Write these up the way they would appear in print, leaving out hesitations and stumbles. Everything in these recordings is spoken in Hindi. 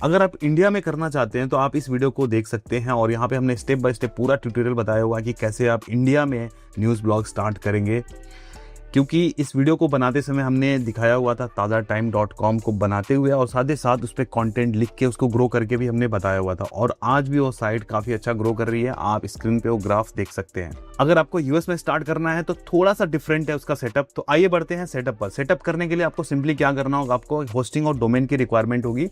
अगर आप इंडिया में करना चाहते हैं तो आप इस वीडियो को देख सकते हैं, और यहाँ पे हमने स्टेप बाय स्टेप पूरा ट्यूटोरियल बताया हुआ है कि कैसे आप इंडिया में न्यूज़ ब्लॉग स्टार्ट करेंगे। क्योंकि इस वीडियो को बनाते समय हमने दिखाया हुआ था tazatime.com को बनाते हुए, और साथ ही साथ उस पर कॉन्टेंट लिख के उसको ग्रो करके भी हमने बताया हुआ था, और आज भी वो साइट काफ़ी अच्छा ग्रो कर रही है। आप स्क्रीन पे वो ग्राफ देख सकते हैं। अगर आपको यूएस में स्टार्ट करना है तो थोड़ा सा डिफरेंट है उसका सेटअप। तो आइए बढ़ते हैं सेटअप पर। सेटअप करने के लिए आपको सिंपली क्या करना होगा, आपको होस्टिंग और डोमेन की रिक्वायरमेंट होगी।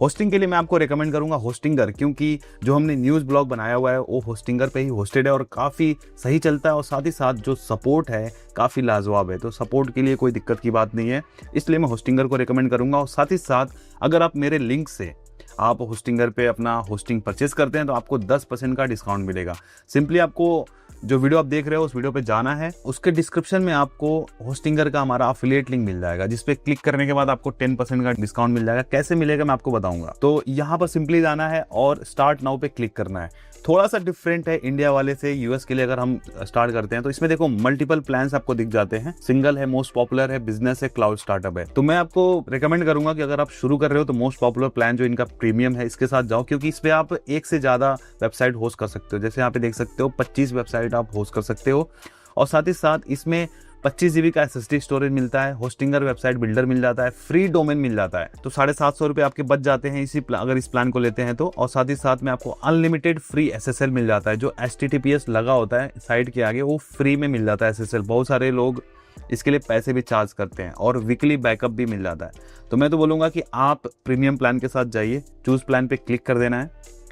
होस्टिंग के लिए मैं आपको रेकमेंड करूंगा होस्टिंगर, क्योंकि जो हमने न्यूज़ ब्लॉग बनाया हुआ है वो होस्टिंगर पे ही होस्टेड है और काफ़ी सही चलता है, और साथ ही साथ जो सपोर्ट है काफ़ी लाजवाब है। तो सपोर्ट के लिए कोई दिक्कत की बात नहीं है, इसलिए मैं होस्टिंगर को रेकमेंड करूंगा। और साथ ही साथ अगर आप मेरे लिंक से आप होस्टिंगर पे अपना होस्टिंग परचेज करते हैं तो आपको 10% का डिस्काउंट मिलेगा। सिंपली आपको जो वीडियो आप देख रहे हो उस वीडियो पे जाना है, उसके डिस्क्रिप्शन में आपको होस्टिंगर का हमारा अफिलिएट लिंक मिल जाएगा, जिस पे क्लिक करने के बाद आपको 10% का डिस्काउंट मिल जाएगा। कैसे मिलेगा मैं आपको बताऊंगा। तो यहाँ पर सिंपली जाना है और स्टार्ट नाउ पे क्लिक करना है। थोड़ा सा डिफरेंट है इंडिया वाले से। यूएस के लिए अगर हम स्टार्ट करते हैं तो इसमें देखो मल्टीपल प्लान्स आपको दिख जाते हैं। सिंगल है, मोस्ट पॉपुलर है, बिजनेस है, क्लाउड स्टार्टअप है। तो मैं आपको रिकमेंड करूंगा कि अगर आप शुरू कर रहे हो तो मोस्ट पॉपुलर प्लान जो इनका प्रीमियम है इसके साथ जाओ, क्योंकि इस पे आप एक से ज्यादा वेबसाइट होस्ट कर सकते हो। जैसे यहाँ पे देख सकते हो 25 वेबसाइट आप होस्ट कर सकते हो, और साथ ही साथ इसमें 25 GB का SSD स्टोरेज मिलता है, होस्टिंगर वेबसाइट बिल्डर मिल जाता है, फ्री डोमेन मिल जाता है। तो 750 रुपये आपके बच जाते हैं अगर इस प्लान को लेते हैं तो। और साथ ही साथ में आपको अनलिमिटेड फ्री SSL मिल जाता है। जो HTTPS लगा होता है साइट के आगे वो फ्री में मिल जाता है SSL। बहुत सारे लोग इसके लिए पैसे भी चार्ज करते हैं, और वीकली बैकअप भी मिल जाता है। तो मैं तो बोलूँगा कि आप प्रीमियम प्लान के साथ जाइए, चूज प्लान पे क्लिक कर देना है,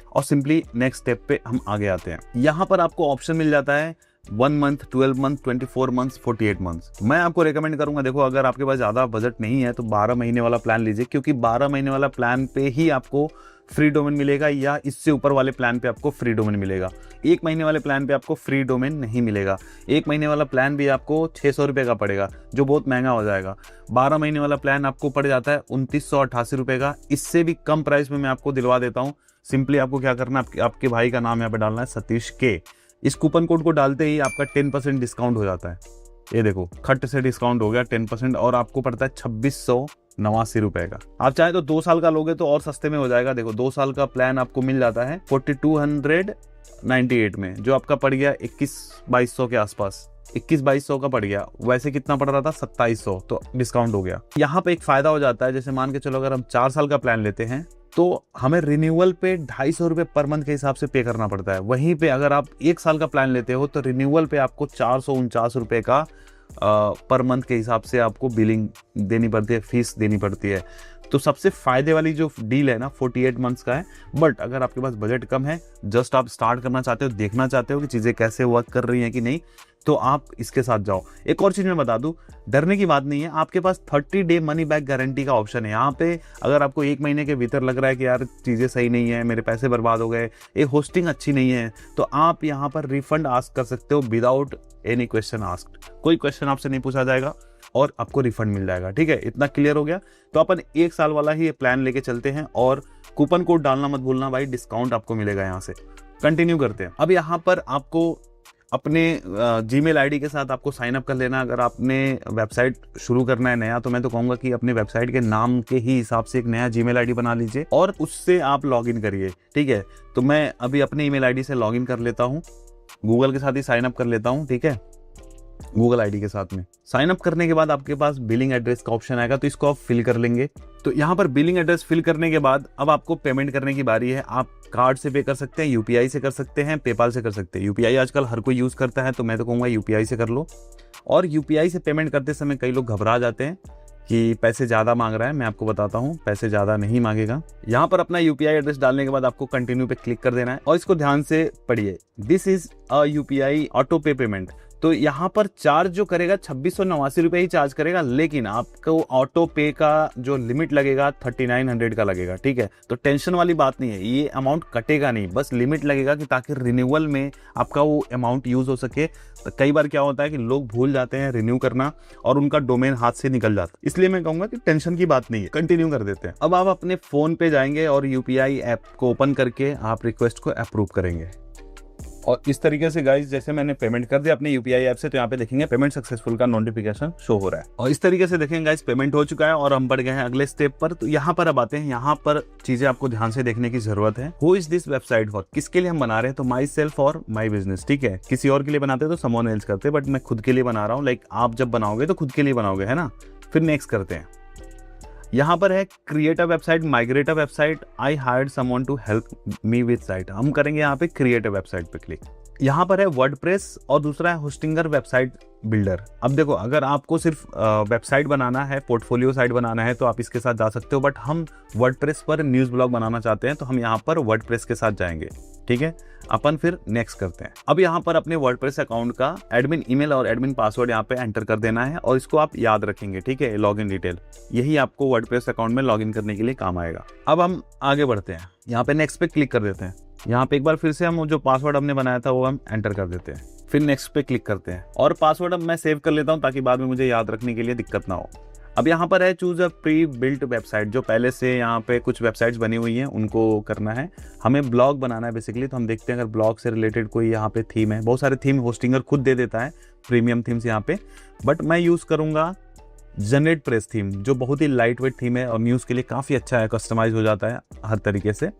और सिंपली नेक्स्ट स्टेप पे हम आगे आते हैं। यहाँ पर आपको ऑप्शन मिल जाता है 1 मंथ, 12 मंथ, 24 मंथ्स, 48 मंथ्स। मैं आपको रेकमेंड करूंगा, देखो अगर आपके पास ज़्यादा बजट नहीं है तो 12 महीने वाला प्लान लीजिए, क्योंकि 12 महीने वाला प्लान पे ही आपको फ्री डोमेन मिलेगा, या इससे ऊपर वाले प्लान पे आपको फ्री डोमेन मिलेगा। 1 महीने वाले प्लान पे आपको फ्री डोमेन नहीं मिलेगा। 1 महीने वाला प्लान भी आपको 600 रुपये का पड़ेगा, जो बहुत महंगा हो जाएगा। 12 महीने वाला प्लान आपको पड़ जाता है 2988 रुपये का। इससे भी कम प्राइस में मैं आपको दिलवा देता हूँ। सिंपली आपको क्या करना है, आपके भाई का नाम यहाँ पे डालना है, सतीश के। इस कूपन कोड को डालते ही आपका 10% डिस्काउंट हो जाता है। ये देखो खट से डिस्काउंट हो गया 10%, और आपको पड़ता है 2689 रुपए का। आप चाहे तो 2 साल का लोगे तो और सस्ते में हो जाएगा। देखो 2 साल का प्लान आपको मिल जाता है 4298 में, जो आपका पड़ गया 21-2200 के आसपास। 21-2200 का पड़ गया। वैसे कितना पड़ रहा था 2700, तो डिस्काउंट हो गया। यहाँ पे एक फायदा हो जाता है, जैसे मान के चलो अगर हम 4 साल का प्लान लेते हैं तो हमें रिन्यूअल पे 250 रुपये पर मंथ के हिसाब से पे करना पड़ता है। वहीं पे अगर आप 1 साल का प्लान लेते हो तो रिन्यूअल पे आपको 449 रुपये का पर मंथ के हिसाब से आपको बिलिंग देनी पड़ती है, फीस देनी पड़ती है। तो सबसे फायदे वाली जो डील है ना 48 मंथ्स का है। बट अगर आपके पास बजट कम है, जस्ट आप स्टार्ट करना चाहते हो, देखना चाहते हो कि चीज़ें कैसे वर्क कर रही हैं कि नहीं, तो आप इसके साथ जाओ। एक और चीज़ मैं बता दूं, डरने की बात नहीं है। आपके पास 30 डे मनी बैक गारंटी का ऑप्शन है। यहाँ पे अगर आपको 1 महीने के भीतर लग रहा है कि यार चीज़ें सही नहीं है, मेरे पैसे बर्बाद हो गए, ये होस्टिंग अच्छी नहीं है, तो आप यहाँ पर रिफंड आस्क कर सकते हो विदाउट एनी क्वेश्चन आस्क्ड। कोई क्वेश्चन आपसे नहीं पूछा जाएगा और आपको रिफंड मिल जाएगा। ठीक है, इतना क्लियर हो गया। तो अपन 1 साल वाला ही प्लान लेके चलते हैं, और कूपन कोड डालना मत भूलना भाई, डिस्काउंट आपको मिलेगा यहाँ से। कंटिन्यू करते हैं। अब यहाँ पर आपको अपने जीमेल आईडी के साथ आपको साइन अप कर लेना। अगर आपने वेबसाइट शुरू करना है नया, तो मैं तो कहूँगा कि अपने वेबसाइट के नाम के ही हिसाब से एक नया जीमेल आईडी बना लीजिए और उससे आप लॉगिन करिए। ठीक है, तो मैं अभी अपने ईमेल आईडी से लॉगिन कर लेता हूँ, गूगल के साथ ही साइन अप कर लेता हूँ। ठीक है, गूगल आईडी के साथ में साइन अप करने के बाद आपके पास बिलिंग एड्रेस का ऑप्शन आएगा, तो इसको आप फिल कर लेंगे। तो यहाँ पर बिलिंग एड्रेस फिल करने के बाद अब आपको पेमेंट करने की बारी है। आप कार्ड से पे कर सकते हैं, यूपीआई से कर सकते हैं, पेपाल से कर सकते हैं। यूपीआई आजकल हर कोई यूज करता है, तो मैं तो कहूँगा यूपीआई से कर लो। और यूपीआई से पेमेंट करते समय कई लोग घबरा जाते हैं कि पैसे ज़्यादा मांग रहा है। मैं आपको बताता हूँ, पैसे ज़्यादा नहीं मांगेगा। यहाँ पर अपना यूपीआई एड्रेस डालने के बाद आपको कंटिन्यू पे क्लिक कर देना है, और इसको ध्यान से पढ़िए। This is a UPI auto पे पेमेंट। तो यहाँ पर चार्ज जो करेगा 2689 रुपये ही चार्ज करेगा, लेकिन आपको ऑटो पे का जो लिमिट लगेगा 3900 का लगेगा। ठीक है, तो टेंशन वाली बात नहीं है, ये अमाउंट कटेगा नहीं, बस लिमिट लगेगा कि ताकि रिन्यूअल में आपका वो अमाउंट यूज हो सके। तो कई बार क्या होता है कि लोग भूल जाते हैं रिन्यू करना और उनका डोमेन हाथ से निकल जाता है, इसलिए मैं कहूंगा कि टेंशन की बात नहीं है। कंटिन्यू कर देते हैं। अब आप अपने फोन पे जाएंगे और यूपीआई ऐप को ओपन करके आप रिक्वेस्ट को अप्रूव करेंगे, और इस तरीके से गाइस जैसे मैंने पेमेंट कर दिया अपने यूपीआई ऐप से, तो यहाँ पे देखेंगे पेमेंट सक्सेसफुल का नोटिफिकेशन शो हो रहा है। और इस तरीके से देखेंगे गाइस पेमेंट हो चुका है और हम बढ़ गए हैं अगले स्टेप पर। तो यहाँ पर अब आते हैं, यहाँ पर चीजें आपको ध्यान से देखने की जरूरत है। Who is this website for, किसके लिए हम बना रहे हैं? तो माई सेल्फ और माई बिजनेस, ठीक है। किसी और के लिए बनाते तो समवन एल्स करते, बट मैं खुद के लिए बना रहा हूँ। लाइक आप जब बनाओगे तो खुद के लिए बनाओगे, है ना। फिर नेक्स्ट करते हैं, यहाँ पर है create a website, migrate a website, I hired someone to help me with site. हम करेंगे यहाँ पे क्रिएट अ वेबसाइट पे क्लिक। यहाँ पर है वर्डप्रेस और दूसरा है होस्टिंगर वेबसाइट बिल्डर। अब देखो, अगर आपको सिर्फ वेबसाइट बनाना है, पोर्टफोलियो साइट बनाना है तो आप इसके साथ जा सकते हो, बट हम वर्डप्रेस पर न्यूज़ ब्लॉग बनाना चाहते हैं तो हम यहाँ पर वर्डप्रेस के साथ जाएंगे, ठीक है। अपन फिर नेक्स्ट करते हैं। अब यहाँ पर अपने वर्डप्रेस अकाउंट का एडमिन ईमेल और एडमिन पासवर्ड यहाँ पे एंटर कर देना है और इसको आप याद रखेंगे, ठीक है। लॉगिन डिटेल, यही आपको वर्डप्रेस अकाउंट में लॉगिन करने के लिए काम आएगा। अब हम आगे बढ़ते हैं, यहाँ पे नेक्स्ट पे क्लिक कर देते हैं। यहाँ पे एक बार फिर से हम जो पासवर्ड हमने बनाया था वो हम एंटर कर देते हैं, फिर नेक्स्ट पे क्लिक करते हैं। और पासवर्ड अब मैं सेव कर लेता हूँ ताकि बाद में मुझे याद रखने के लिए दिक्कत ना हो। अब यहाँ पर है choose a pre built website, जो पहले से यहाँ पे कुछ वेबसाइट्स बनी हुई हैं उनको करना है। हमें ब्लॉग बनाना है बेसिकली, तो हम देखते हैं अगर ब्लॉग से रिलेटेड कोई यहाँ पे थीम है। बहुत सारे थीम होस्टिंगर खुद दे देता है, प्रीमियम थीम्स यहाँ पे, बट मैं यूज़ करूँगा जनरेट प्रेस थीम, जो बहुत ही लाइट वेट थीम है और न्यूज़ के लिए काफ़ी अच्छा है, कस्टमाइज हो जाता है हर तरीके से।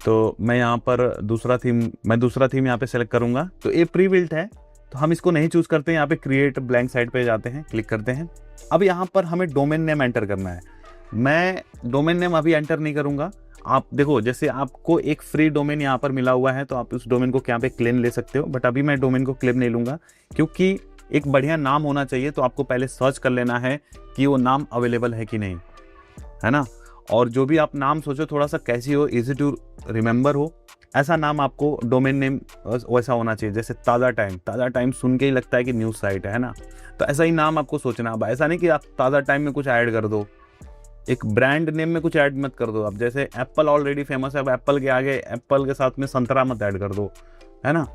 तो मैं यहाँ पर दूसरा थीम यहाँ पे सेलेक्ट करूँगा। तो ये प्री बिल्ट है तो हम इसको नहीं चूज़ करते हैं, यहाँ पे क्रिएट ब्लैंक साइट पे जाते हैं, क्लिक करते हैं। अब यहाँ पर हमें डोमेन नेम एंटर करना है। मैं डोमेन नेम अभी एंटर नहीं करूँगा। आप देखो, जैसे आपको एक फ्री डोमेन यहाँ पर मिला हुआ है तो आप उस डोमेन को यहाँ पे क्लेम ले सकते हो, बट अभी मैं डोमेन को क्लेम नहीं लूँगा क्योंकि एक बढ़िया नाम होना चाहिए। तो आपको पहले सर्च कर लेना है कि वो नाम अवेलेबल है कि नहीं, है ना। और जो भी आप नाम सोचो थोड़ा सा कैसी हो, इजी टू रिमेंबर हो, ऐसा नाम आपको डोमेन नेम वैसा होना चाहिए। जैसे ताज़ा टाइम सुन के ही लगता है कि न्यूज़ साइट है ना, तो ऐसा ही नाम आपको सोचना। अब ऐसा नहीं कि आप ताज़ा टाइम में कुछ ऐड कर दो, एक ब्रांड नेम में कुछ ऐड मत कर दो। अब जैसे एप्पल ऑलरेडी फेमस है, अब एप्पल के आगे एप्पल के साथ में संतरा मत ऐड कर दो, है ना।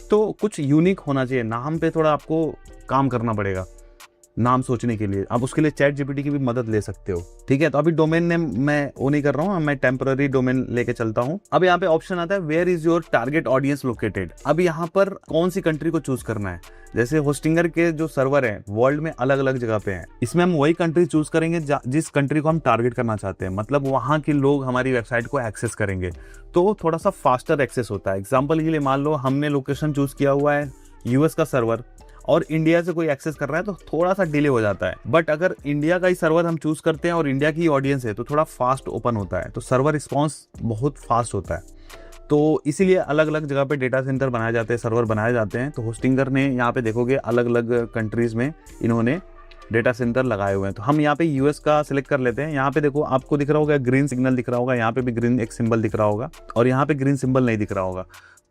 तो कुछ यूनिक होना चाहिए, नाम पे थोड़ा आपको काम करना पड़ेगा नाम सोचने के लिए। आप उसके लिए चैट जीपीटी की भी मदद ले सकते हो, ठीक है। तो अभी डोमेन नेम मैं वो नहीं कर रहा हूँ, मैं टेम्पररी डोमेन लेके चलता हूँ। अब यहाँ पे ऑप्शन आता है where is your target audience located. अब यहाँ पर कौन सी कंट्री को चूज करना है। जैसे होस्टिंगर के जो सर्वर है वर्ल्ड में अलग अलग जगह पे हैं, इसमें हम वही कंट्री चूज करेंगे जिस कंट्री को हम टारगेट करना चाहते हैं, मतलब वहाँ के लोग हमारी वेबसाइट को एक्सेस करेंगे तो थोड़ा सा फास्टर एक्सेस होता है। एग्जाम्पल के लिए मान लो हमने लोकेशन चूज किया हुआ है यूएस का सर्वर और इंडिया से कोई एक्सेस कर रहा है तो थोड़ा सा डिले हो जाता है, बट अगर इंडिया का ही सर्वर हम चूज करते हैं और इंडिया की ऑडियंस है तो थोड़ा फास्ट ओपन होता है, तो सर्वर रिस्पॉन्स बहुत फास्ट होता है। तो इसीलिए अलग अलग जगह पे डेटा सेंटर बनाए जाते हैं, सर्वर बनाए जाते हैं। तो होस्टिंगर ने यहाँ पे देखोगे अलग अलग कंट्रीज में इन्होंने डेटा सेंटर लगाए हुए हैं। तो हम यहाँ पे यूएस का सिलेक्ट कर लेते हैं। यहाँ पे देखो आपको दिख रहा होगा ग्रीन सिग्नल दिख रहा होगा, यहाँ पे भी ग्रीन एक सिंबल दिख रहा होगा और यहाँ पे ग्रीन सिंबल नहीं दिख रहा होगा।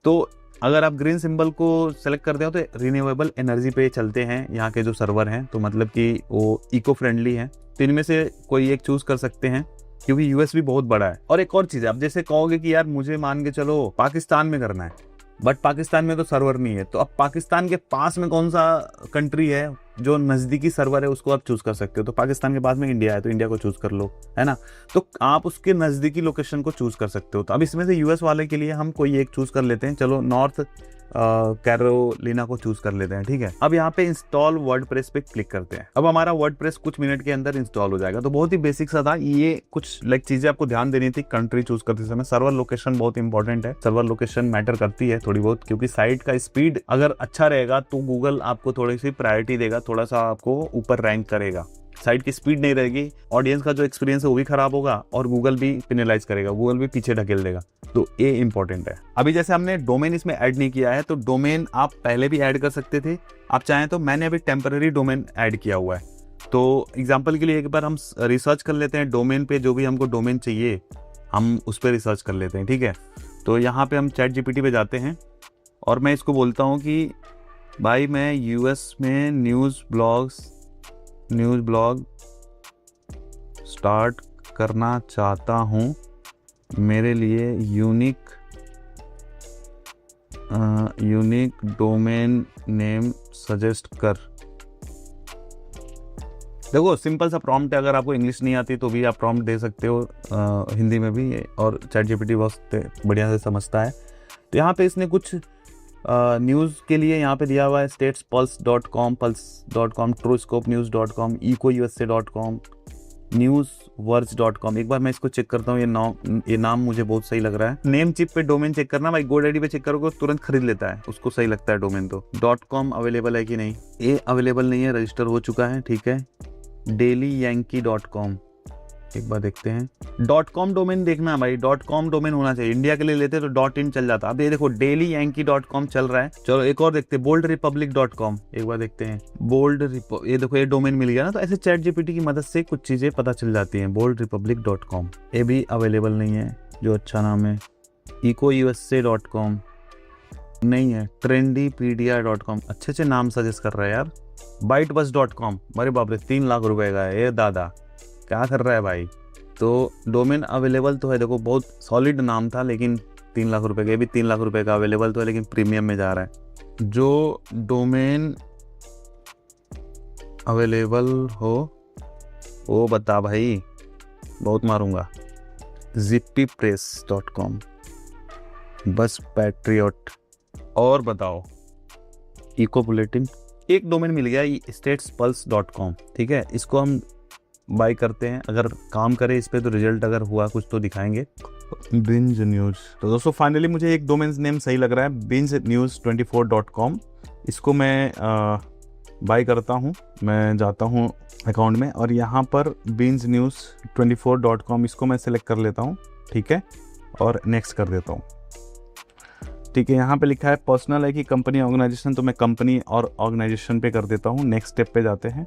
तो अगर आप ग्रीन सिंबल को सेलेक्ट करते हो तो रिन्यूएबल एनर्जी पे चलते हैं यहाँ के जो सर्वर हैं, तो मतलब कि वो इको फ्रेंडली हैं। तो इनमें से कोई एक चूज कर सकते हैं क्योंकि यूएस भी बहुत बड़ा है। और एक और चीज़ है, अब जैसे कहोगे कि यार मुझे मान के चलो पाकिस्तान में करना है, बट पाकिस्तान में तो सर्वर नहीं है, तो अब पाकिस्तान के पास में कौन सा कंट्री है जो नज़दीकी सर्वर है उसको आप चूज कर सकते हो। तो पाकिस्तान के पास में इंडिया है तो इंडिया को चूज कर लो, है ना। तो आप उसके नज़दीकी लोकेशन को चूज कर सकते हो। तो अब इसमें से यूएस वाले के लिए हम कोई एक चूज कर लेते हैं, चलो नॉर्थ कैरोलिना को चूज कर लेते हैं, ठीक है। अब यहाँ पे इंस्टॉल वर्डप्रेस पे क्लिक करते हैं। अब हमारा वर्डप्रेस कुछ मिनट के अंदर इंस्टॉल हो जाएगा। तो बहुत ही बेसिक सा था ये, कुछ लाइक चीजें आपको ध्यान देनी थी कंट्री चूज करते समय। सर्वर लोकेशन बहुत इंपॉर्टेंट है, सर्वर लोकेशन मैटर करती है थोड़ी बहुत, क्योंकि साइट का स्पीड अगर अच्छा रहेगा तो गूगल आपको थोड़ी सी प्रायोरिटी देगा, थोड़ा सा आपको ऊपर रैंक करेगा। साइट की स्पीड नहीं रहेगी, ऑडियंस का जो एक्सपीरियंस है वो भी खराब होगा और गूगल भी पेनलाइज करेगा, गूगल भी पीछे ढकेल देगा। तो ये इंपॉर्टेंट है। अभी जैसे हमने डोमेन इसमें ऐड नहीं किया है, तो डोमेन आप पहले भी ऐड कर सकते थे, आप चाहें तो। मैंने अभी टेम्पररी डोमेन ऐड किया हुआ है। तो एग्जाम्पल के लिए एक बार हम रिसर्च कर लेते हैं डोमेन पे, जो भी हमको डोमेन चाहिए हम उस पर रिसर्च कर लेते हैं, ठीक है। तो यहाँ पे हम चैट जीपीटी पे जाते हैं और मैं इसको बोलता हूँ कि भाई मैं यूएस में न्यूज़ ब्लॉग स्टार्ट करना चाहता हूँ, मेरे लिए यूनिक डोमेन नेम सजेस्ट कर। देखो सिंपल सा प्रॉम्प्ट है, अगर आपको इंग्लिश नहीं आती तो भी आप प्रॉम्प्ट दे सकते हो हिंदी में भी, और चैट जीपीटी बहुत बढ़िया से समझता है। तो यहाँ पे इसने कुछ न्यूज़ के लिए यहाँ पे दिया हुआ है statespulse.com, pulse.com, truscopenews.com, ecoUSA.com, newsverge.com। एक बार मैं इसको चेक करता हूँ, ये नाम मुझे बहुत सही लग रहा है। नेम चिप पे डोमेन चेक करना भाई, GoDaddy पे चेक करोगे तुरंत खरीद लेता है, उसको सही लगता है डोमेन। तो .com अवेलेबल है कि नहीं, ये अवेलेबल नहीं है, रजिस्टर हो चुका है, ठीक है। dailyyankee.com, एक बार देखते हैं। .com डोमेन देखना है भाई, .com डोमेन होना चाहिए। इंडिया के लिए लेते तो .in चल जाता। अब ये देखो dailyyankee.com चल रहा है। चलो एक और देखते हैं, boldrepublic.com, एक बार देखते हैं। ये देखो ये डोमेन मिल गया ना। तो ऐसे चैट जीपीटी की मदद से कुछ चीजें पता चल जाती हैं। boldrepublic.com ये भी अवेलेबल नहीं है, जो अच्छा नाम है। ecoUSA.com नहीं है। trendypedia.com अच्छे नाम सजेस्ट कर रहा है यार। bytebus.com, अरे बाप रे 3 लाख रुपए का है ये दादा, क्या कर रहा है भाई। तो डोमेन अवेलेबल तो है, देखो बहुत सॉलिड नाम था, लेकिन 3 लाख रुपए का, ये भी 3 लाख रुपए का अवेलेबल तो है, लेकिन प्रीमियम में जा रहा है। जो डोमेन अवेलेबल हो वो बता भाई, बहुत मारूंगा। zippypress.com, बस पैट्रियट, और बताओ। इको बुलेटिन, एक डोमेन मिल गया statespulse.com, ठीक है। इसको हम बाय करते हैं, अगर काम करे इस पे तो रिजल्ट अगर हुआ कुछ तो दिखाएंगे। बिंज न्यूज़, तो दोस्तों फाइनली मुझे एक डोमेन नेम सही लग रहा है, bingenews24.com। इसको मैं बाय करता हूँ, मैं जाता हूँ अकाउंट में और यहाँ पर bingenews24.com इसको मैं सेलेक्ट कर लेता हूँ, ठीक है, और नेक्स्ट कर देता हूँ, ठीक है। यहाँ पे लिखा है पर्सनल है कि कंपनी ऑर्गेनाइजेशन, तो मैं कंपनी और ऑर्गेनाइजेशन पे कर देता हूँ। नेक्स्ट स्टेप पे जाते हैं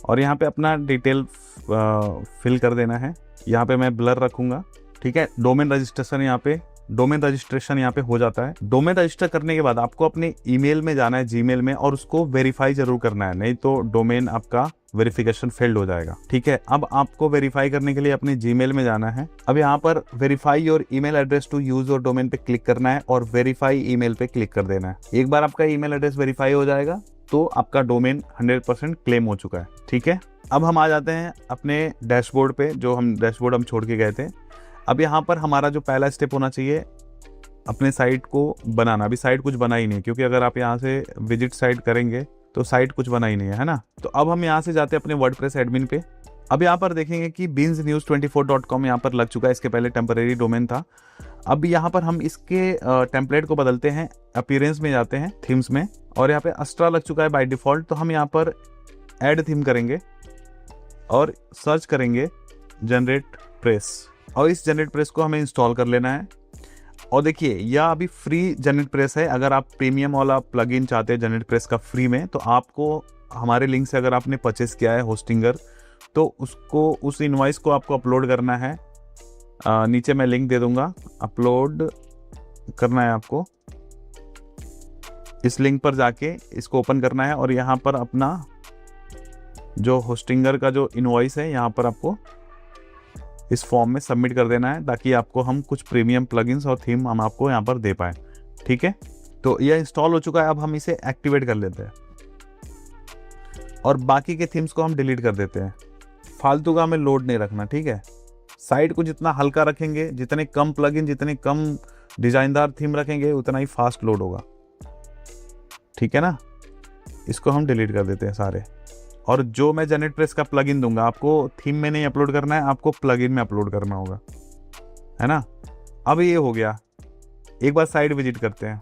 और यहाँ पे अपना डिटेल फिल कर देना है। यहाँ पे मैं ब्लर रखूँगा, ठीक है। डोमेन रजिस्ट्रेशन यहाँ पे हो जाता है। डोमेन रजिस्टर करने के बाद आपको अपने ईमेल में जाना है, जीमेल में, और उसको वेरीफाई जरूर करना है, नहीं तो डोमेन आपका वेरिफिकेशन फेल्ड हो जाएगा, ठीक है। अब आपको वेरीफाई करने के लिए अपने जीमेल में जाना है। अब यहाँ पर verify your email address to use your domain पे क्लिक करना है और वेरीफाई ईमेल पे क्लिक कर देना है। एक बार आपका ईमेल एड्रेस वेरीफाई हो जाएगा तो आपका डोमेन 100% क्लेम हो चुका है, ठीक है। अब हम आ जाते हैं अपने डैशबोर्ड पे, जो हम डैशबोर्ड हम छोड़ के गए थे। अब यहाँ पर हमारा जो पहला स्टेप होना चाहिए, अपने साइट को बनाना। अभी साइट कुछ बना ही नहीं, क्योंकि अगर आप यहाँ से विजिट साइट करेंगे तो साइट कुछ बना ही नहीं है ना। तो अब हम यहाँ से जाते हैं अपने वर्डप्रेस एडमिन पे। अब यहाँ पर देखेंगे कि bingenews24.com यहाँ पर लग चुका है, इसके पहले टेम्परेरी डोमेन था। अब यहाँ पर हम इसके टेम्पलेट को बदलते हैं, अपीयरेंस में जाते हैं, थीम्स में, और यहाँ पे अस्ट्रा लग चुका है बाय डिफॉल्ट। तो हम यहाँ पर ऐड थीम करेंगे और सर्च करेंगे जनरेट प्रेस, और इस जनरेट प्रेस को हमें इंस्टॉल कर लेना है। और देखिए यह अभी फ्री जनरेट प्रेस है। अगर आप प्रीमियम वाला प्लगइन चाहते हैं जनरेट प्रेस का फ्री में, तो आपको हमारे लिंक से अगर आपने परचेस किया है होस्टिंगर, तो उसको उस इनवॉइस को आपको अपलोड करना है। नीचे मैं लिंक दे दूंगा, अपलोड करना है आपको। इस लिंक पर जाके इसको ओपन करना है और यहाँ पर अपना जो होस्टिंगर का जो इनवॉइस है यहाँ पर आपको इस फॉर्म में सबमिट कर देना है, ताकि आपको हम कुछ प्रीमियम प्लगइन्स और थीम हम आपको यहाँ पर दे पाए, ठीक है। तो यह इंस्टॉल हो चुका है। अब हम इसे एक्टिवेट कर लेते हैं और बाकी के थीम्स को हम डिलीट कर देते हैं। फालतू का हमें लोड नहीं रखना, ठीक है। साइट को जितना हल्का रखेंगे, जितने कम प्लगइन, जितने कम डिजाइनदार थीम रखेंगे, उतना ही फास्ट लोड होगा, ठीक है ना। इसको हम डिलीट कर देते हैं सारे। और जो मैं जनरेट प्रेस का प्लगइन दूंगा, आपको थीम में नहीं अपलोड करना है, आपको प्लगइन में अपलोड करना होगा, है ना। अब ये हो गया। एक बार साइट विजिट करते हैं,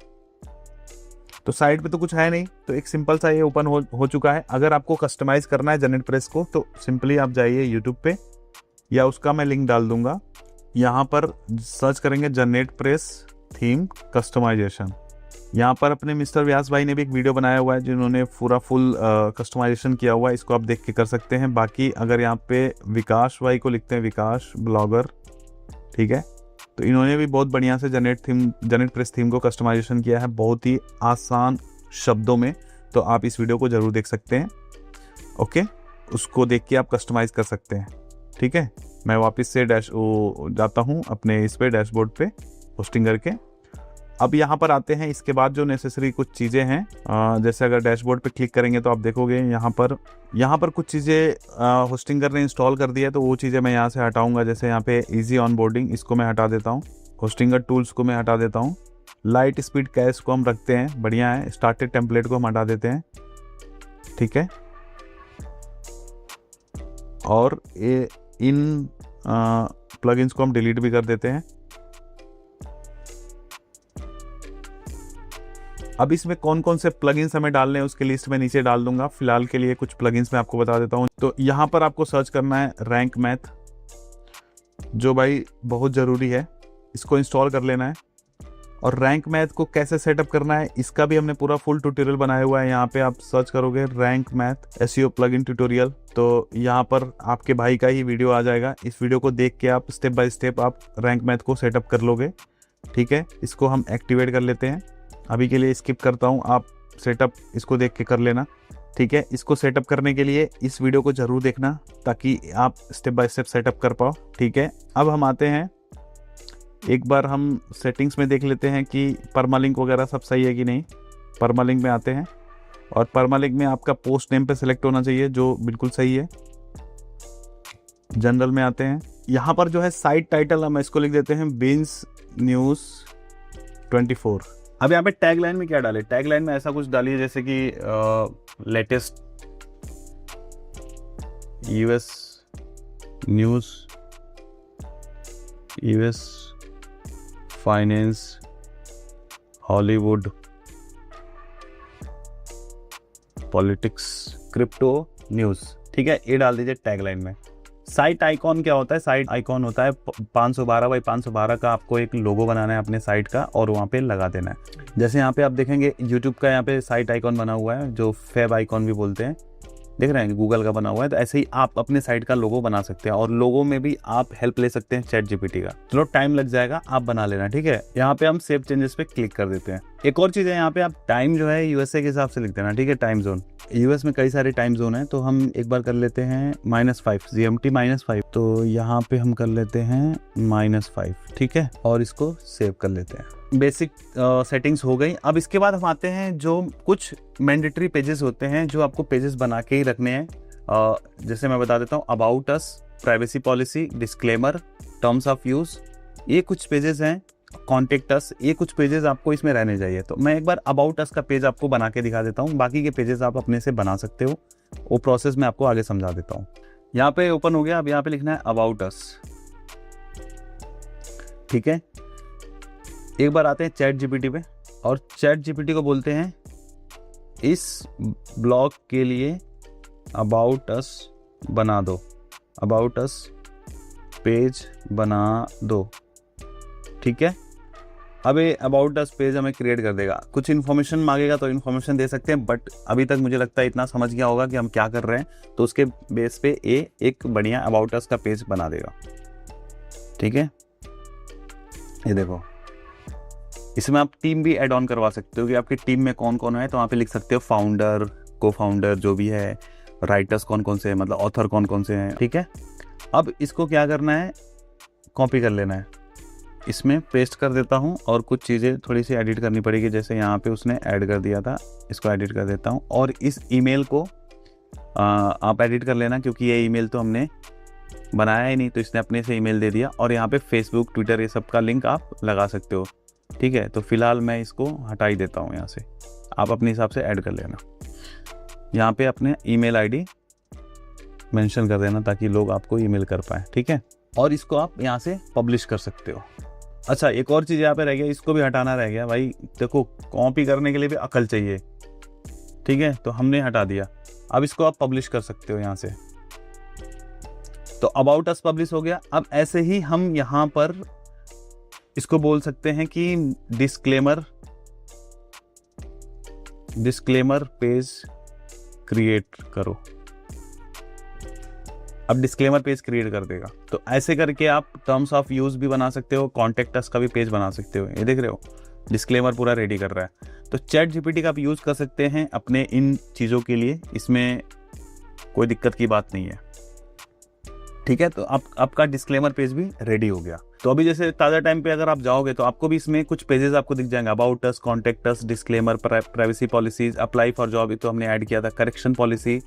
तो साइट पे तो कुछ है नहीं, तो एक सिंपल सा ये ओपन हो चुका है। अगर आपको कस्टमाइज करना है जनरेट प्रेस को, तो सिंपली आप जाइए यूट्यूब पे, या उसका मैं लिंक डाल दूंगा। यहाँ पर सर्च करेंगे जनरेट प्रेस थीम कस्टमाइजेशन। यहाँ पर अपने मिस्टर व्यास भाई ने भी एक वीडियो बनाया हुआ है, जिन्होंने पूरा फुल कस्टमाइजेशन किया हुआ है। इसको आप देख के कर सकते हैं। बाकी अगर यहाँ पे विकास भाई को लिखते हैं, विकास ब्लॉगर, ठीक है, तो इन्होंने भी बहुत बढ़िया से जनरेट प्रेस थीम को कस्टमाइजेशन किया है, बहुत ही आसान शब्दों में। तो आप इस वीडियो को जरूर देख सकते हैं, ओके। उसको देख के आप कस्टमाइज कर सकते हैं, ठीक है। मैं वापस से जाता हूँ अपने इस पे डैशबोर्ड पे होस्टिंगर के। अब यहाँ पर आते हैं। इसके बाद जो नेसेसरी कुछ चीज़ें हैं, जैसे अगर डैशबोर्ड पे क्लिक करेंगे तो आप देखोगे यहाँ पर कुछ चीज़ें होस्टिंगर ने इंस्टॉल कर दी है, तो वो चीज़ें मैं यहाँ से हटाऊंगा। जैसे यहाँ पे इजी ऑनबोर्डिंग, इसको मैं हटा देता हूँ। होस्टिंगर टूल्स को मैं हटा देता हूँ, लाइट स्पीड कैश को हम रखते हैं, बढ़िया है। स्टार्टेड टेम्पलेट को हम हटा देते हैं, ठीक है। और इन प्लगइन्स को हम डिलीट भी कर देते हैं। अब इसमें कौन कौन से प्लगइन्स हमें डालने हैं उसकी लिस्ट में नीचे डाल दूंगा। फिलहाल के लिए कुछ प्लगइन्स मैं आपको बता देता हूं। तो यहाँ पर आपको सर्च करना है रैंक मैथ, जो भाई बहुत ज़रूरी है, इसको इंस्टॉल कर लेना है। और रैंक मैथ को कैसे सेटअप करना है इसका भी हमने पूरा फुल ट्यूटोरियल बनाया हुआ है। यहाँ पे आप सर्च करोगे rank math SEO plugin tutorial, तो यहाँ पर आपके भाई का ही वीडियो आ जाएगा। इस वीडियो को देख के आप स्टेप बाय स्टेप आप रैंक मैथ को सेटअप कर लोगे, ठीक है। इसको हम एक्टिवेट कर लेते हैं, अभी के लिए स्किप करता हूँ, आप सेटअप इसको देख के कर लेना, ठीक है। इसको सेटअप करने के लिए इस वीडियो को ज़रूर देखना ताकि आप स्टेप बाय स्टेप सेटअप कर पाओ, ठीक है। अब हम आते हैं, एक बार हम सेटिंग्स में देख लेते हैं कि परमालिंक वगैरह सब सही है कि नहीं। परमालिंक में आते हैं और परमालिंक में आपका पोस्ट नेम पे सिलेक्ट होना चाहिए, जो बिल्कुल सही है। जनरल में आते हैं, यहाँ पर जो है साइट टाइटल हम इसको लिख देते हैं बिन्स न्यूज़ 24। अब यहाँ पे टैग लाइन में क्या डाले, टैग लाइन में ऐसा कुछ डालिए जैसे कि latest US news, US finance, Hollywood, politics, crypto news, ठीक है। ये डाल दीजिए टैग लाइन में। साइट आइकॉन क्या होता है, साइट आइकॉन होता है 512 बाई 512 का, आपको एक लोगो बनाना है अपने साइट का और वहाँ पे लगा देना है। जैसे यहाँ पे आप देखेंगे यूट्यूब का यहाँ पे साइट आइकॉन बना हुआ है, जो फेब आइकॉन भी बोलते हैं, देख रहे हैं, गूगल का बना हुआ है। तो ऐसे ही आप अपने साइट का लोगो बना सकते हैं और लोगो में भी आप हेल्प ले सकते हैं चैट जीपीटी का। चलो टाइम लग जाएगा, आप बना लेना, ठीक है। यहाँ पे हम सेव चेंजेस पे क्लिक कर देते हैं। एक और चीज़ है, यहाँ पे आप टाइम जो है यूएसए के हिसाब से लिख देना, ठीक है। टाइम जोन, यूएस में कई सारे टाइम जोन है, तो हम एक बार कर लेते हैं -5 GMT -5, तो यहाँ पे हम कर लेते हैं -5, ठीक है। और इसको सेव कर लेते हैं। बेसिक सेटिंग्स हो गई। अब इसके बाद हम आते हैं जो कुछ मैंडेटरी पेजेस होते हैं जो आपको पेजेस बना के ही रखने हैं। जैसे मैं बता देता हूँ, about us, privacy policy, disclaimer, terms of use, ये कुछ पेजेस हैं। कॉन्टेक्ट अस, ये कुछ पेजेस आपको इसमें रहने चाहिए। तो मैं एक बार अबाउट अस का पेज आपको बना के दिखा देता हूँ, बाकी के पेजेस आप अपने से बना सकते हो, वो प्रोसेस मैं आपको आगे समझा देता हूँ। यहाँ पे ओपन हो गया, अब यहाँ पे लिखना है अबाउट अस, ठीक है। एक बार आते हैं चैट जीपीटी पे और चैट जीपीटी को बोलते हैं इस ब्लॉग के लिए अबाउट अस बना दो, अबाउट अस पेज बना दो, ठीक है। अब ये अबाउट अस पेज हमें क्रिएट कर देगा। कुछ इन्फॉर्मेशन मांगेगा तो इन्फॉर्मेशन दे सकते हैं, बट अभी तक मुझे लगता है इतना समझ गया होगा कि हम क्या कर रहे हैं, तो उसके बेस पे ये एक बढ़िया अबाउट अस का पेज बना देगा, ठीक है। ये देखो, इसमें आप टीम भी ऐड ऑन करवा सकते हो कि आपकी टीम में कौन कौन है, तो वहाँ पे लिख सकते हो फाउंडर, को फाउंडर जो भी है, राइटर्स कौन कौन से हैं, मतलब ऑथर कौन कौन से हैं, ठीक है। अब इसको क्या करना है, कॉपी कर लेना है, इसमें पेस्ट कर देता हूँ और कुछ चीज़ें थोड़ी सी एडिट करनी पड़ेगी। जैसे यहाँ पे उसने ऐड कर दिया था, इसको एडिट कर देता हूँ। और इस ईमेल को आप एडिट कर लेना, क्योंकि ये ईमेल तो हमने बनाया ही नहीं, तो इसने अपने से ईमेल दे दिया। और यहाँ पे फेसबुक, ट्विटर, ये सब का लिंक आप लगा सकते हो, ठीक है। तो फिलहाल मैं इसको हटा ही देता हूँ यहाँ से, आप अपने हिसाब से ऐड कर लेना। यहाँ पे अपने ईमेल आईडी मेंशन कर देना ताकि लोग आपको ईमेल कर पाए, ठीक है। और इसको आप यहाँ से पब्लिश कर सकते हो। अच्छा, एक और चीज़ यहाँ पे रह गया, इसको भी हटाना रह गया भाई। देखो, कॉपी करने के लिए भी अकल चाहिए, ठीक है। तो हमने हटा दिया। अब इसको आप पब्लिश कर सकते हो यहाँ से। तो अबाउट अस पब्लिश हो गया। अब ऐसे ही हम यहाँ पर इसको बोल सकते हैं कि डिस्क्लेमर पेज क्रिएट करो। अब डिस्क्लेमर पेज क्रिएट कर देगा। तो ऐसे करके आप टर्म्स ऑफ यूज भी बना सकते हो, कॉन्टेक्ट अस का भी पेज बना सकते हो। ये देख रहे हो, डिस्क्लेमर पूरा रेडी कर रहा है। तो चैट जीपीटी का आप यूज कर सकते हैं अपने इन चीज़ों के लिए, इसमें कोई दिक्कत की बात नहीं है, ठीक है। तो आपका डिस्क्लेमर पेज भी रेडी हो गया। तो अभी जैसे ताज़ा टाइम पे अगर आप जाओगे तो आपको भी इसमें कुछ पेजेस आपको दिख जाएंगे, about us, contact us, disclaimer, privacy policies, apply for job, ये तो हमने ऐड किया था, करेक्शन पॉलिसी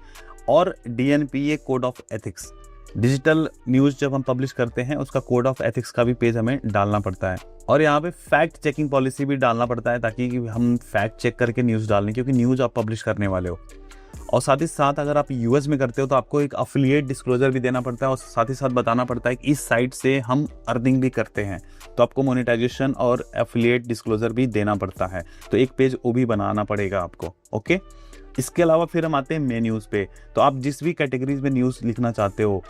और DNP, ये code of ethics. Digital news जब हम पब्लिश करते हैं उसका कोड ऑफ एथिक्स का भी पेज हमें डालना पड़ता है, और यहाँ पे फैक्ट चेकिंग पॉलिसी भी डालना पड़ता है ताकि हम फैक्ट चेक करके न्यूज़ डाल लें, क्योंकि न्यूज़ आप पब्लिश करने वाले हो। और साथ ही साथ अगर आप यूएस में करते हो तो आपको एक अफिलिएट डिस्क्लोजर भी देना पड़ता है, और साथ ही साथ बताना पड़ता है कि इस साइट से हम अर्निंग भी करते हैं, तो आपको मोनेटाइजेशन और एफिलिएट डिस्क्लोजर भी देना पड़ता है। तो एक पेज वो भी बनाना पड़ेगा आपको। ओके, इसके अलावा फिर हम आते हैं मेन्यूज़ पे। तो आप जिस भी कैटेगरीज में न्यूज़ लिखना चाहते हो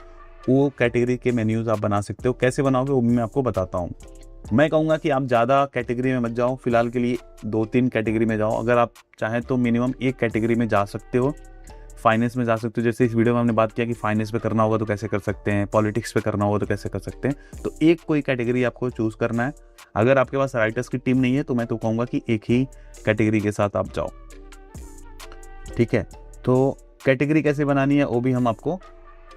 वो कैटेगरी के मेन्यूज़ आप बना सकते हो। कैसे बनाओगे वो भी मैं आपको बताता हूँ। मैं कहूँगा कि आप ज़्यादा कैटेगरी में मत जाओ, फिलहाल के लिए 2-3 कैटेगरी में जाओ। अगर आप चाहें तो मिनिमम एक कैटेगरी में जा सकते हो। फाइनेंस में जा सकते हो, जैसे इस वीडियो में हमने बात किया कि फाइनेंस पे करना होगा तो कैसे कर सकते हैं, पॉलिटिक्स पे करना होगा तो कैसे कर सकते हैं। तो एक कोई कैटेगरी आपको चूज़ करना है। अगर आपके पास राइटर्स की टीम नहीं है तो मैं तो कहूँगा कि एक ही कैटेगरी के साथ आप जाओ। ठीक है, तो कैटेगरी कैसे बनानी है वो भी हम आपको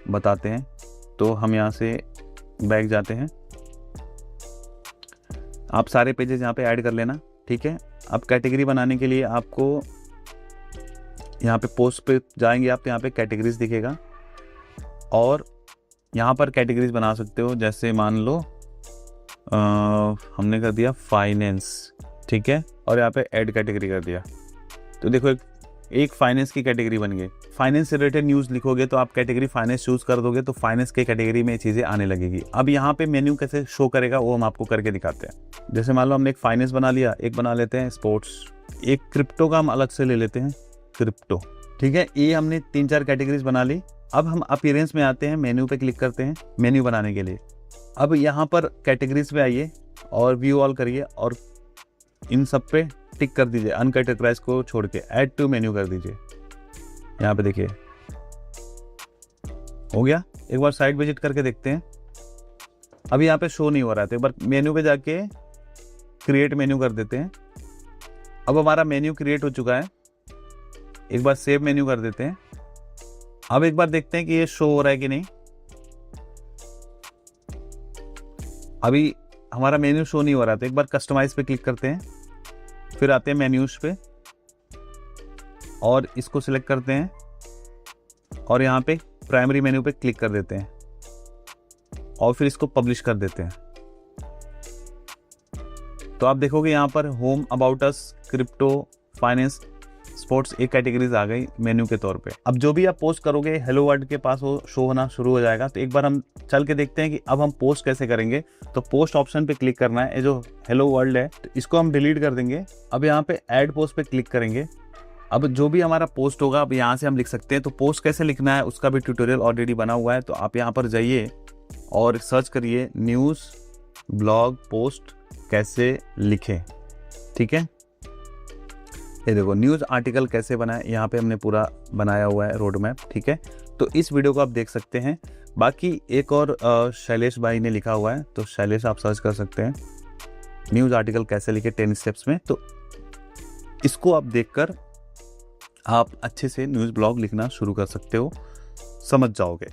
बताते हैं। तो हम यहाँ से बैक जाते हैं, आप सारे पेजेस यहाँ पे ऐड कर लेना। ठीक है, अब कैटेगरी बनाने के लिए आपको यहाँ पे पोस्ट पे जाएंगे आप, यहाँ पे कैटेगरीज दिखेगा और यहाँ पर कैटेगरीज बना सकते हो। जैसे मान लो हमने कर दिया फाइनेंस, ठीक है, और यहाँ पे ऐड कैटेगरी कर दिया। तो देखो एक फाइनेंस की कैटेगरी बन गई। फाइनेंस से रिलेटेड न्यूज़ लिखोगे तो आप कैटेगरी फाइनेंस चूज कर दोगे तो फाइनेंस के कैटेगरी में चीज़ें आने लगेगी। अब यहाँ पे मेन्यू कैसे शो करेगा वो हम आपको करके दिखाते हैं। जैसे मान लो हमने एक फाइनेंस बना लिया, एक बना लेते हैं स्पोर्ट्स, एक क्रिप्टो का हम अलग से ले लेते हैं, क्रिप्टो। ठीक है, ये हमने 3-4 कैटेगरीज बना ली। अब हम अपीयरेंस में आते हैं, मेन्यू पे क्लिक करते हैं मेन्यू बनाने के लिए। अब यहाँ पर कैटेगरीज पे आइए और व्यू ऑल करिए और इन सब पे टिक कर दीजिए, अनकैटेगराइज को छोड़ के ऐड टू मेन्यू कर दीजिए। यहाँ पे देखिए हो गया। एक बार साइड विजिट करके देखते हैं। अभी यहाँ पे शो नहीं हो रहा है तो एक बार मेन्यू पे जाके क्रिएट मेन्यू कर देते हैं। अब हमारा मेन्यू क्रिएट हो चुका है। एक बार सेव मेन्यू कर देते हैं। अब एक बार देखते हैं कि ये शो हो रहा है कि नहीं। अभी हमारा मेन्यू शो नहीं हो रहा, तो एक बार कस्टमाइज पे क्लिक करते हैं, फिर आते हैं मेन्यूज पे और इसको सिलेक्ट करते हैं और यहाँ पे प्राइमरी मेन्यू पे क्लिक कर देते हैं और फिर इसको पब्लिश कर देते हैं। तो आप देखोगे यहाँ पर home, about us, crypto, finance, sports एक कैटेगरीज आ गई मेन्यू के तौर पे। अब जो भी आप पोस्ट करोगे हेलो वर्ल्ड के पास वो शो होना शुरू हो जाएगा। तो एक बार हम चल के देखते हैं कि अब हम पोस्ट कैसे करेंगे। तो पोस्ट ऑप्शन पे क्लिक करना है, ये जो हेलो वर्ल्ड है तो इसको हम डिलीट कर देंगे। अब यहाँ पे ऐड पोस्ट पे क्लिक करेंगे। अब जो भी हमारा पोस्ट होगा अब यहाँ से हम लिख सकते हैं। तो पोस्ट कैसे लिखना है उसका भी ट्यूटोरियल ऑलरेडी बना हुआ है। तो आप यहाँ पर जाइए और सर्च करिए न्यूज़ ब्लॉग पोस्ट कैसे लिखें। ठीक है, ये देखो न्यूज़ आर्टिकल कैसे बनाए, यहाँ पे हमने पूरा बनाया हुआ है रोड मैप। ठीक है, तो इस वीडियो को आप देख सकते हैं। बाकी एक और शैलेश भाई ने लिखा हुआ है, तो शैलेश आप सर्च कर सकते हैं न्यूज़ आर्टिकल कैसे लिखे 10 स्टेप्स में। तो इसको आप देखकर आप अच्छे से न्यूज़ ब्लॉग लिखना शुरू कर सकते हो, समझ जाओगे।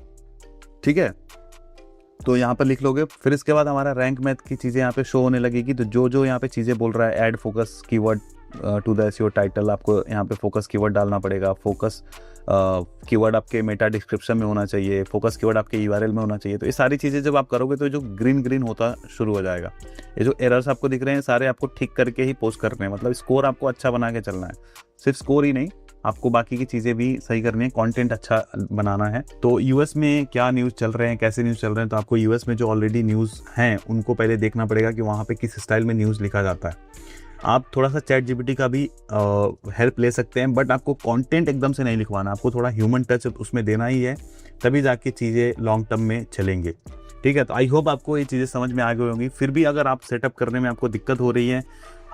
ठीक है, तो यहाँ पर लिख लोगे। फिर इसके बाद हमारा रैंक मैथ की चीज़ें यहाँ पे शो होने लगेगी। तो जो यहाँ पे चीज़ें बोल रहा है, add focus keyword to the SEO title, आपको यहाँ पे फोकस कीवर्ड डालना पड़ेगा। फोकस कीवर्ड आपके मेटा डिस्क्रिप्शन में होना चाहिए, फोकस कीवर्ड आपके यूआरएल में होना चाहिए। तो ये सारी चीज़ें जब आप करोगे तो जो ग्रीन होता शुरू हो जाएगा। ये जो एरर्स आपको दिख रहे हैं सारे आपको ठीक करके ही पोस्ट करने हैं। मतलब स्कोर आपको अच्छा बना के चलना है, सिर्फ स्कोर ही नहीं, आपको बाकी की चीज़ें भी सही करनी है, कंटेंट अच्छा बनाना है। तो यूएस में क्या न्यूज़ चल रहे हैं, कैसे न्यूज़ चल रहे हैं, तो आपको यूएस में जो ऑलरेडी न्यूज़ हैं उनको पहले देखना पड़ेगा कि वहाँ पे किस स्टाइल में न्यूज़ लिखा जाता है। आप थोड़ा सा चैट जीपीटी का भी हेल्प ले सकते हैं, बट आपको कंटेंट एकदम से नहीं लिखवाना, आपको थोड़ा ह्यूमन टच उसमें देना ही है, तभी जाके चीज़ें लॉन्ग टर्म में चलेंगे। ठीक है, तो आई होप आपको ये चीज़ें समझ में आ गई होंगी। फिर भी अगर आप सेटअप करने में आपको दिक्कत हो रही है,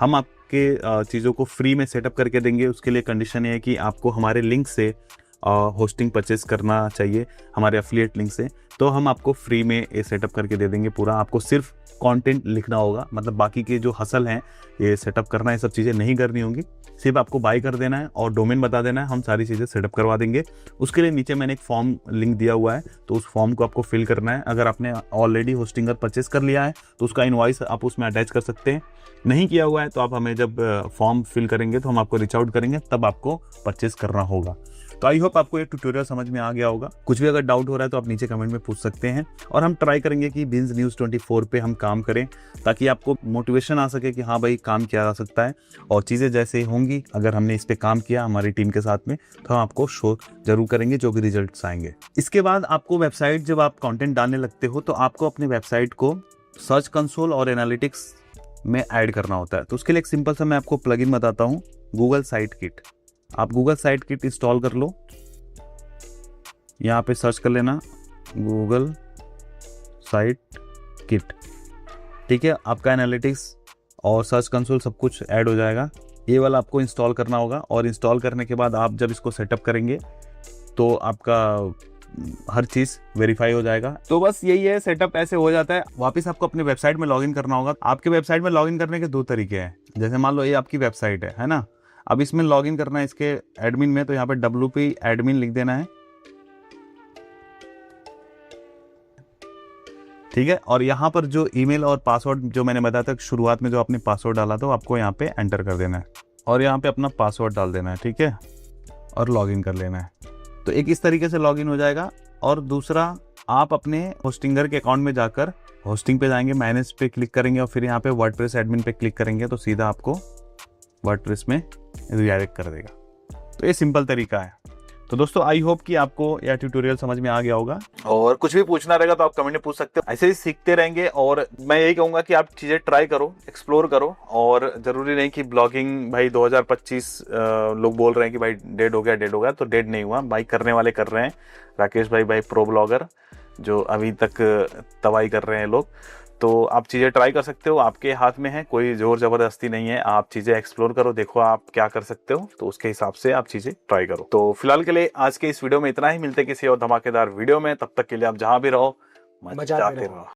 हम आपके चीज़ों को फ्री में सेटअप करके देंगे। उसके लिए कंडीशन ये है कि आपको हमारे लिंक से होस्टिंग परचेज करना चाहिए, हमारे एफिलिएट लिंक से। तो हम आपको फ्री में ये सेटअप करके दे देंगे पूरा। आपको सिर्फ कंटेंट लिखना होगा, मतलब बाकी के जो हसल हैं ये सेटअप करना, ये सब चीज़ें नहीं करनी होंगी। सिर्फ आपको बाय कर देना है और डोमेन बता देना है, हम सारी चीज़ें सेटअप करवा देंगे। उसके लिए नीचे मैंने एक फॉर्म लिंक दिया हुआ है, तो उस फॉर्म को आपको फिल करना है। अगर आपने ऑलरेडी होस्टिंगर परचेस कर लिया है तो उसका इनवॉइस आप उसमें अटैच कर सकते हैं। नहीं किया हुआ है तो आप हमें जब फॉर्म फिल करेंगे तो हम आपको रीच आउट करेंगे, तब आपको परचेस करना होगा। तो आई होप आपको ये ट्यूटोरियल समझ में आ गया होगा। कुछ भी अगर डाउट हो रहा है तो आप नीचे कमेंट में पूछ सकते हैं, और हम ट्राई करेंगे कि बिंज न्यूज़ 24 पे हम काम करें, ताकि आपको मोटिवेशन आ सके कि हाँ भाई काम किया जा सकता है, और चीज़ें जैसे होंगी अगर हमने इस पर काम किया हमारी टीम के साथ में तो हम आपको शो जरूर करेंगे जो भी रिजल्ट्स आएंगे। इसके बाद आपको वेबसाइट, जब आप कंटेंट डालने लगते हो तो आपको अपने वेबसाइट को सर्च कंसोल और एनालिटिक्स में ऐड करना होता है। तो उसके लिए एक सिंपल सा मैं आपको प्लगइन बताता हूँ, गूगल साइट किट। आप गूगल साइट किट इंस्टॉल कर लो, यहाँ पे सर्च कर लेना गूगल साइट किट, ठीक है। आपका एनालिटिक्स और सर्च कंसोल सब कुछ ऐड हो जाएगा। ये वाला आपको इंस्टॉल करना होगा, और इंस्टॉल करने के बाद आप जब इसको सेटअप करेंगे तो आपका हर चीज़ वेरीफाई हो जाएगा। तो बस यही है, सेटअप ऐसे हो जाता है। वापस आपको अपने वेबसाइट में लॉगिन करना होगा। आपके वेबसाइट में लॉगिन करने के दो तरीके हैं। जैसे मान लो ये आपकी वेबसाइट है ना, अब इसमें लॉगिन करना है इसके एडमिन में, तो यहाँ पे WP एडमिन लिख देना है, ठीक है। और यहाँ पर जो ईमेल और पासवर्ड जो मैंने बताया था शुरुआत में, जो आपने पासवर्ड डाला था, आपको यहाँ पे एंटर कर देना है, और यहाँ पे अपना पासवर्ड डाल देना है, ठीक है, और लॉगिन कर लेना है। तो एक इस तरीके से लॉगिन हो जाएगा। और दूसरा, आप अपने होस्टिंगर के अकाउंट में जाकर होस्टिंग पे जाएंगे, मैनेज पे क्लिक करेंगे, और फिर यहाँ पे वर्डप्रेस एडमिन पे क्लिक करेंगे तो सीधा आपको वर्डप्रेस में रिडायरेक्ट कर देगा। तो ये सिंपल तरीका है। तो दोस्तों आई होप कि आपको यह ट्यूटोरियल समझ में आ गया होगा, और कुछ भी पूछना रहेगा तो आप कमेंट में पूछ सकते हो। ऐसे ही सीखते रहेंगे, और मैं यही कहूंगा कि आप चीजें ट्राई करो, एक्सप्लोर करो। और जरूरी नहीं कि ब्लॉगिंग भाई 2025 लोग बोल रहे हैं कि भाई डेड हो गया, तो डेड नहीं हुआ भाई, करने वाले कर रहे हैं। राकेश भाई प्रो ब्लॉगर जो अभी तक तबाही कर रहे हैं लोग। तो आप चीज़ें ट्राई कर सकते हो, आपके हाथ में है, कोई जोर ज़बरदस्ती नहीं है। आप चीज़ें एक्सप्लोर करो, देखो आप क्या कर सकते हो, तो उसके हिसाब से आप चीज़ें ट्राई करो। तो फिलहाल के लिए आज के इस वीडियो में इतना ही। मिलते किसी और धमाकेदार वीडियो में, तब तक के लिए आप जहां भी रहो मजाते रहो।